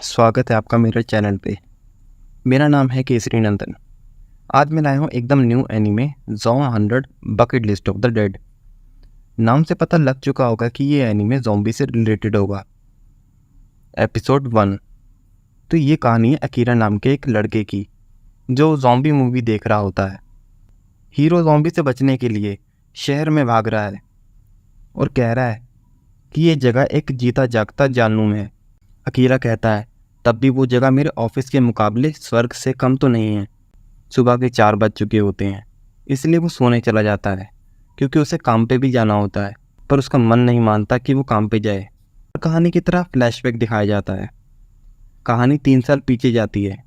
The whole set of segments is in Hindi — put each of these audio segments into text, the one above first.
स्वागत है आपका मेरे चैनल पे। मेरा नाम है केसरी नंदन। आज मैं लाया हूँ एकदम new anime zombie 100 bucket list of the dead. नाम से पता लग चुका होगा कि ये एनीमे ज़ॉम्बी से रिलेटेड होगा। एपिसोड 1। तो ये कहानी है अकीरा नाम के एक लड़के की जो ज़ॉम्बी मूवी देख रहा होता है। हीरो ज़ॉम्बी से बचने के लिए शहर में भाग रहा है और कह रहा है कि ये जगह एक जीता जागता जानूम है। अकीरा कहता है तब भी वो जगह मेरे ऑफिस के मुकाबले स्वर्ग से कम तो नहीं है। सुबह के 4 बज चुके होते हैं, इसलिए वो सोने चला जाता है क्योंकि उसे काम पे भी जाना होता है, पर उसका मन नहीं मानता कि वो काम पे जाए। कहानी की तरह फ्लैशबैक दिखाया जाता है। कहानी 3 साल पीछे जाती है।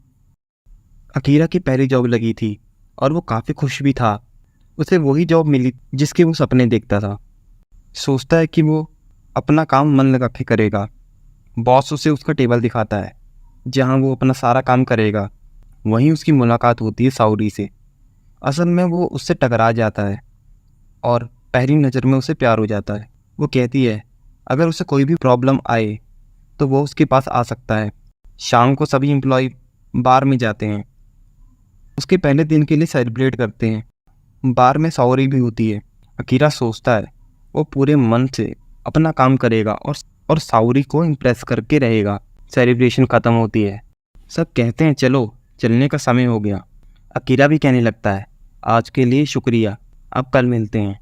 अकीरा की पहली जॉब लगी थी और वो काफ़ी खुश भी था। उसे वही जॉब मिली जिसके वो सपने देखता था। सोचता है कि वो अपना काम मन लगा के करेगा। बॉस उसे उसका टेबल दिखाता है जहां वो अपना सारा काम करेगा। वहीं उसकी मुलाकात होती है साउरी से। असल में वो उससे टकरा जाता है और पहली नज़र में उसे प्यार हो जाता है। वो कहती है अगर उसे कोई भी प्रॉब्लम आए तो वो उसके पास आ सकता है। शाम को सभी एम्प्लॉय बार में जाते हैं। उसके पहले दिन के लिए सेलिब्रेट करते हैं। बार में साउरी भी होती है। अकीरा सोचता है वो पूरे मन से अपना काम करेगा और साउरी को इम्प्रेस करके रहेगा। सेलिब्रेशन ख़त्म होती है। सब कहते हैं चलो चलने का समय हो गया। अकीरा भी कहने लगता है आज के लिए शुक्रिया, अब कल मिलते हैं।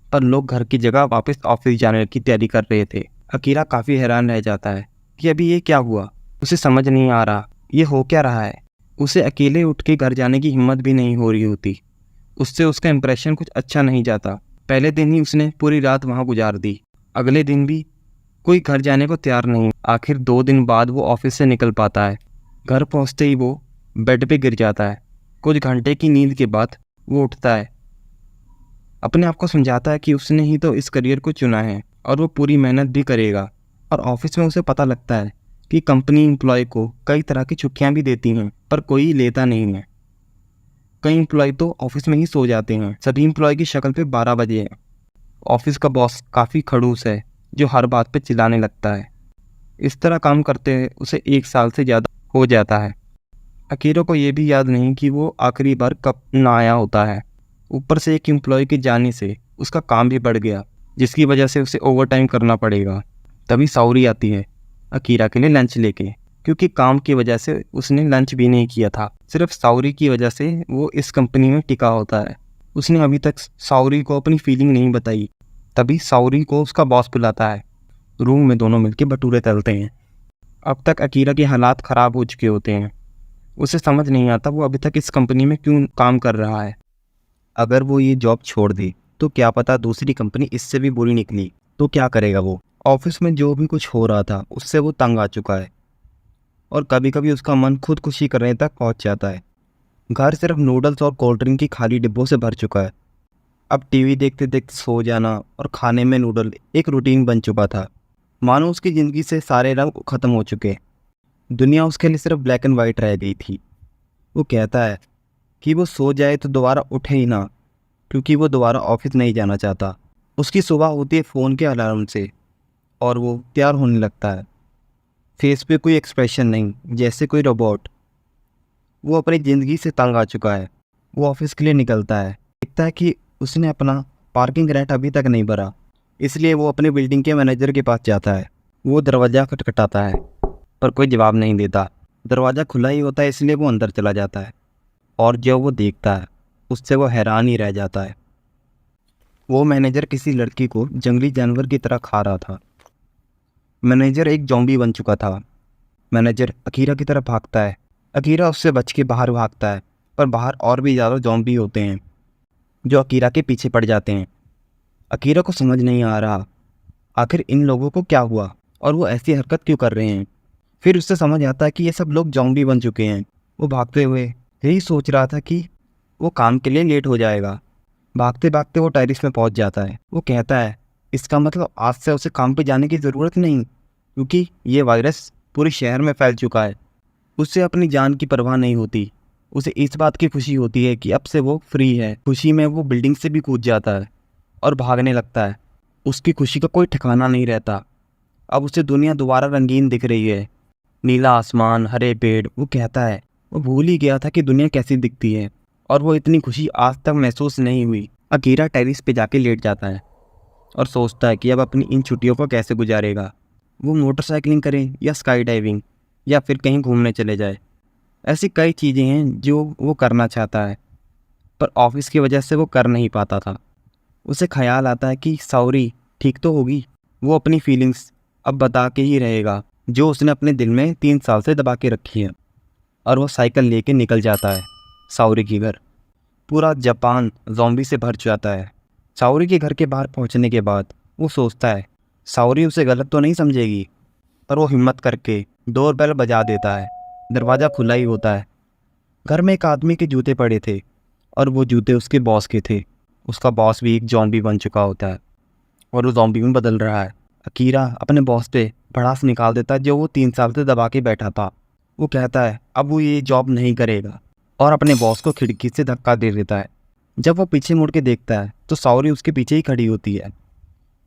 पर लोग घर की जगह वापस ऑफिस जाने की तैयारी कर रहे थे। अकीरा काफ़ी हैरान रह जाता है कि अभी ये क्या हुआ। उसे समझ नहीं आ रहा ये हो क्या रहा है। उसे अकेले उठ के घर जाने की हिम्मत भी नहीं हो रही होती। उससे उसका इंप्रेशन कुछ अच्छा नहीं जाता। पहले दिन ही उसने पूरी रात वहाँ गुजार दी। अगले दिन भी कोई घर जाने को तैयार नहीं। आखिर 2 दिन बाद वो ऑफिस से निकल पाता है। घर पहुंचते ही वो बेड पे गिर जाता है। कुछ घंटे की नींद के बाद वो उठता है। अपने आप को समझाता है कि उसने ही तो इस करियर को चुना है और वो पूरी मेहनत भी करेगा। और ऑफिस में उसे पता लगता है कि कंपनी एम्प्लॉय को कई तरह की छुट्टियां भी देती हैं, पर कोई लेता नहीं है। कई एम्प्लॉय तो ऑफिस में ही सो जाते हैं। सभी एम्प्लॉय की शक्ल पे 12 बजे है। ऑफिस का बॉस काफ़ी खड़ूस है जो हर बात पे चिल्लाने लगता है। इस तरह काम करते हुए उसे 1 साल से ज़्यादा हो जाता है। अकीरा को ये भी याद नहीं कि वो आखिरी बार कब नहाया होता है। ऊपर से एक एम्प्लॉय के जाने से उसका काम भी बढ़ गया, जिसकी वजह से उसे ओवर टाइम करना पड़ेगा। तभी साउरी आती है अकीरा के लिए लंच लेके, क्योंकि काम की वजह से उसने लंच भी नहीं किया था। सिर्फ साउरी की वजह से वो इस कंपनी में टिका होता है। उसने अभी तक साउरी को अपनी फीलिंग नहीं बताई। तभी साउरी को उसका बॉस बुलाता है। रूम में दोनों मिलकर भटूरे तलते हैं। अब तक अकीरा के हालात ख़राब हो चुके होते हैं। उसे समझ नहीं आता वो अभी तक इस कंपनी में क्यों काम कर रहा है। अगर वो ये जॉब छोड़ दे तो क्या पता दूसरी कंपनी इससे भी बुरी निकली तो क्या करेगा वो। ऑफिस में जो भी कुछ हो रहा था उससे वो तंग आ चुका है और कभी कभी उसका मन खुदकुशी करने तक पहुंच जाता है। घर सिर्फ नूडल्स और कोल्ड ड्रिंक की खाली डिब्बों से भर चुका है। अब टीवी देखते देखते सो जाना और खाने में नूडल एक रूटीन बन चुका था। मानो उसकी ज़िंदगी से सारे रंग ख़त्म हो चुके। दुनिया उसके लिए सिर्फ ब्लैक एंड वाइट रह गई थी। वो कहता है कि वो सो जाए तो दोबारा उठे ही ना, क्योंकि वो दोबारा ऑफिस नहीं जाना चाहता। उसकी सुबह होती है फ़ोन के अलार्म से और वो तैयार होने लगता है। फेस पे कोई एक्सप्रेशन नहीं, जैसे कोई रोबोट। वो अपनी ज़िंदगी से तंग आ चुका है। वो ऑफिस के लिए निकलता है। देखता है कि उसने अपना पार्किंग रेंट अभी तक नहीं भरा, इसलिए वो अपनी बिल्डिंग के मैनेजर के पास जाता है। वो दरवाज़ा खटखटाता है पर कोई जवाब नहीं देता। दरवाज़ा खुला ही होता है, इसलिए वो अंदर चला जाता है और जो वो देखता है उससे वो हैरान ही रह जाता है। वो मैनेजर किसी लड़की को जंगली जानवर की तरह खा रहा था। मैनेजर एक ज़ॉम्बी बन चुका था। मैनेजर अकीरा की तरफ भागता है। अकीरा उससे बच के बाहर भागता है, पर बाहर और भी ज़्यादा ज़ॉम्बी होते हैं जो अकीरा के पीछे पड़ जाते हैं। अकीरा को समझ नहीं आ रहा आखिर इन लोगों को क्या हुआ और वो ऐसी हरकत क्यों कर रहे हैं। फिर उससे समझ आता है कि ये सब लोग ज़ॉम्बी बन चुके हैं। वो भागते हुए यही सोच रहा था कि वो काम के लिए लेट हो जाएगा। भागते भागते वो टेरेस में पहुंच जाता है। वो कहता है इसका मतलब आज से उसे काम पे जाने की ज़रूरत नहीं, क्योंकि ये वायरस पूरे शहर में फैल चुका है। उससे अपनी जान की परवाह नहीं होती। उसे इस बात की खुशी होती है कि अब से वो फ्री है। खुशी में वो बिल्डिंग से भी कूद जाता है और भागने लगता है। उसकी खुशी का कोई ठिकाना नहीं रहता। अब उसे दुनिया दोबारा रंगीन दिख रही है। नीला आसमान, हरे पेड़। वो कहता है वो भूल ही गया था कि दुनिया कैसी दिखती है और वो इतनी खुशी आज तक महसूस नहीं हुई। अकीरा टेरिस पे जाके लेट जाता है और सोचता है कि अब अपनी इन छुट्टियों को कैसे गुजारेगा। वो मोटरसाइकिलिंग करे या स्काई डाइविंग या फिर कहीं घूमने चले जाए। ऐसी कई चीज़ें हैं जो वो करना चाहता है, पर ऑफिस की वजह से वो कर नहीं पाता था। उसे ख्याल आता है कि साउरी ठीक तो होगी। वो अपनी फीलिंग्स अब बता के ही रहेगा जो उसने अपने दिल में 3 साल से दबा के रखी है। और वो साइकिल लेके निकल जाता है साउरी के घर। पूरा जापान ज़ॉम्बी से भर जाता है। साउरी के घर के बाहर पहुंचने के बाद वो सोचता है साउरी उसे गलत तो नहीं समझेगी, पर वो हिम्मत करके डोर बेल बजा देता है। दरवाज़ा खुला ही होता है। घर में एक आदमी के जूते पड़े थे और वो जूते उसके बॉस के थे। उसका बॉस भी एक ज़ॉम्बी बन चुका होता है और वो ज़ॉम्बी में बदल रहा है। अकीरा अपने बॉस पे भड़ास निकाल देता है जो वो 3 साल से दबा के बैठा था। वो कहता है अब वो ये जॉब नहीं करेगा और अपने बॉस को खिड़की से धक्का दे देता है। जब वो पीछे मुड़ के देखता है तो साउरी उसके पीछे ही खड़ी होती है,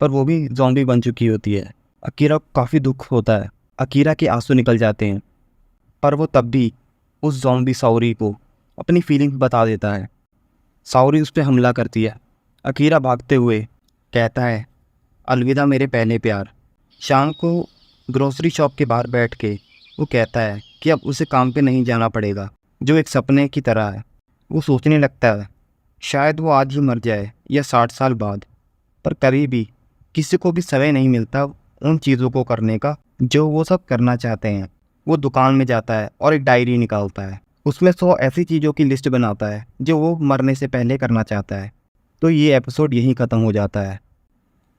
पर वो भी ज़ॉम्बी बन चुकी होती है। अकीरा को काफ़ी दुख होता है। अकीरा के आंसू निकल जाते हैं, पर वो तब भी उस ज़ॉम्बी साउरी को अपनी फीलिंग्स बता देता है। साउरी उस पर हमला करती है। अकीरा भागते हुए कहता है अलविदा मेरे पहले प्यार। शाम को ग्रोसरी शॉप के बाहर बैठ के वो कहता है कि अब उसे काम पे नहीं जाना पड़ेगा, जो एक सपने की तरह है। वो सोचने लगता है शायद वो आज ही मर जाए या 60 साल बाद, पर कभी भी किसी को भी समय नहीं मिलता उन चीज़ों को करने का जो वो सब करना चाहते हैं। वो दुकान में जाता है और एक डायरी निकालता है। उसमें 100 ऐसी चीज़ों की लिस्ट बनाता है जो वो मरने से पहले करना चाहता है। तो ये एपिसोड यहीं ख़त्म हो जाता है।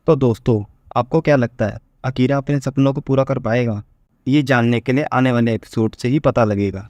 तो दोस्तों, आपको क्या लगता है अकीरा अपने सपनों को पूरा कर पाएगा? ये जानने के लिए आने वाले एपिसोड से ही पता लगेगा।